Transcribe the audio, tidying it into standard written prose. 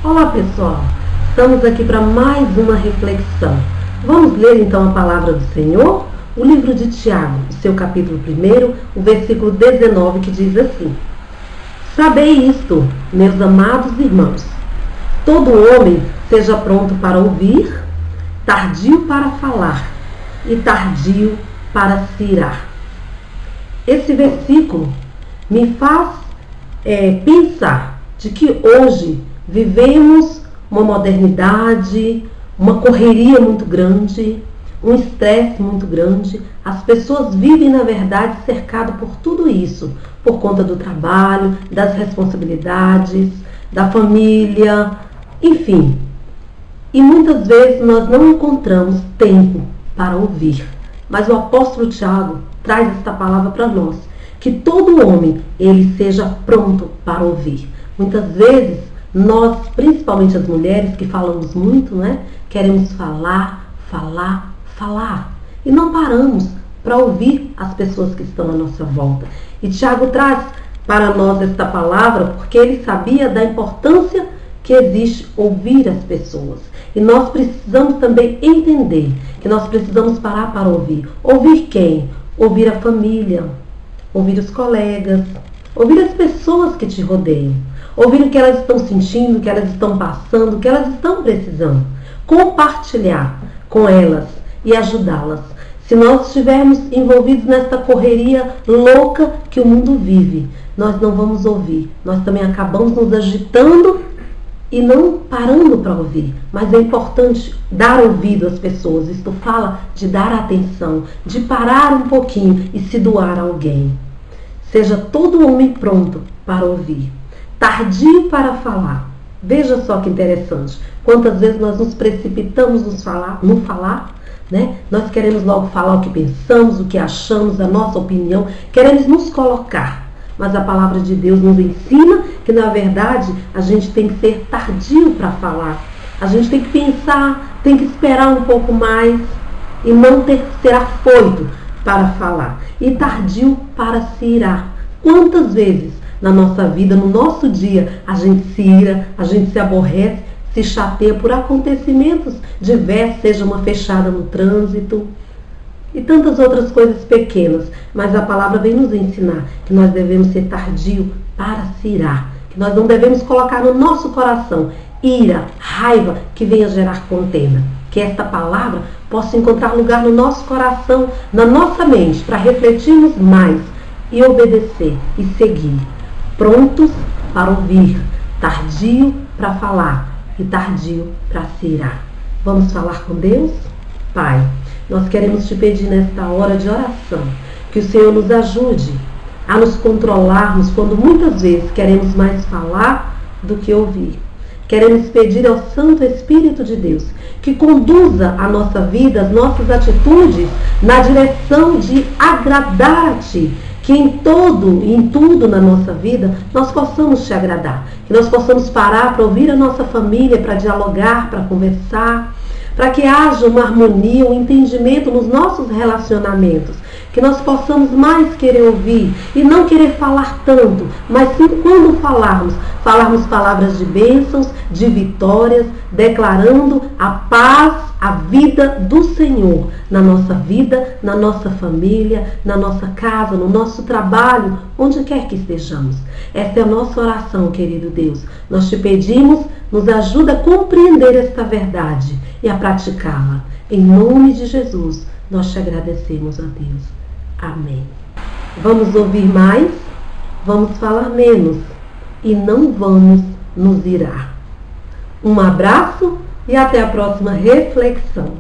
Olá pessoal, estamos aqui para mais uma reflexão. Vamos ler então a palavra do Senhor? O livro de Tiago, o seu capítulo 1, o versículo 19, que diz assim: Sabei isto, meus amados irmãos, todo homem seja pronto para ouvir, tardio para falar e tardio para se irar. Esse versículo me faz pensar de que hoje vivemos uma modernidade, uma correria muito grande, um estresse muito grande. As pessoas vivem, na verdade, cercadas por tudo isso, por conta do trabalho, das responsabilidades, da família, enfim. E muitas vezes nós não encontramos tempo para ouvir. Mas o apóstolo Tiago traz esta palavra para nós, que todo homem, ele seja pronto para ouvir. Muitas vezes, nós, principalmente as mulheres que falamos muito, queremos falar, e não paramos para ouvir as pessoas que estão à nossa volta. E Tiago traz para nós esta palavra porque ele sabia da importância que existe ouvir as pessoas. E nós precisamos também entender que nós precisamos parar para ouvir. Ouvir quem? Ouvir a família, ouvir os colegas, ouvir as pessoas que te rodeiam. Ouvir o que elas estão sentindo, o que elas estão passando, o que elas estão precisando. Compartilhar com elas e ajudá-las. Se nós estivermos envolvidos nessa correria louca que o mundo vive, nós não vamos ouvir. Nós também acabamos nos agitando e não parando para ouvir. Mas é importante dar ouvido às pessoas. Isto fala de dar atenção, de parar um pouquinho e se doar a alguém. Seja todo homem pronto para ouvir, tardio para falar. Veja só que interessante. Quantas vezes nós nos precipitamos no falar, Nós queremos logo falar o que pensamos, o que achamos, a nossa opinião, queremos nos colocar. Mas a palavra de Deus nos ensina que, na verdade, a gente tem que ser tardio para falar. A gente tem que pensar, tem que esperar um pouco mais e não ser afoito para falar. E tardio para se irar. Quantas vezes na nossa vida, no nosso dia, a gente se ira, a gente se aborrece, se chateia por acontecimentos diversos, seja uma fechada no trânsito e tantas outras coisas pequenas. Mas a palavra vem nos ensinar que nós devemos ser tardio para se irar, que nós não devemos colocar no nosso coração ira, raiva que venha gerar contenda. Que esta palavra possa encontrar lugar no nosso coração, na nossa mente, para refletirmos mais e obedecer e seguir. Prontos para ouvir, tardio para falar e tardio para se irar. Vamos falar com Deus? Pai, nós queremos te pedir nesta hora de oração que o Senhor nos ajude a nos controlarmos quando muitas vezes queremos mais falar do que ouvir. Queremos pedir ao Santo Espírito de Deus que conduza a nossa vida, as nossas atitudes na direção de agradar a Ti. Que em tudo na nossa vida nós possamos te agradar. Que nós possamos parar para ouvir a nossa família, para dialogar, para conversar, para que haja uma harmonia, um entendimento nos nossos relacionamentos. Que nós possamos mais querer ouvir e não querer falar tanto, mas sim quando falarmos palavras de bênçãos, de vitórias, declarando a paz, a vida do Senhor na nossa vida, na nossa família, na nossa casa, no nosso trabalho, onde quer que estejamos. Essa é a nossa oração, querido Deus. Nós te pedimos, nos ajuda a compreender esta verdade e a praticá-la. Em nome de Jesus, nós te agradecemos, a Deus. Amém. Vamos ouvir mais, vamos falar menos e não vamos nos irar. Um abraço e até a próxima reflexão.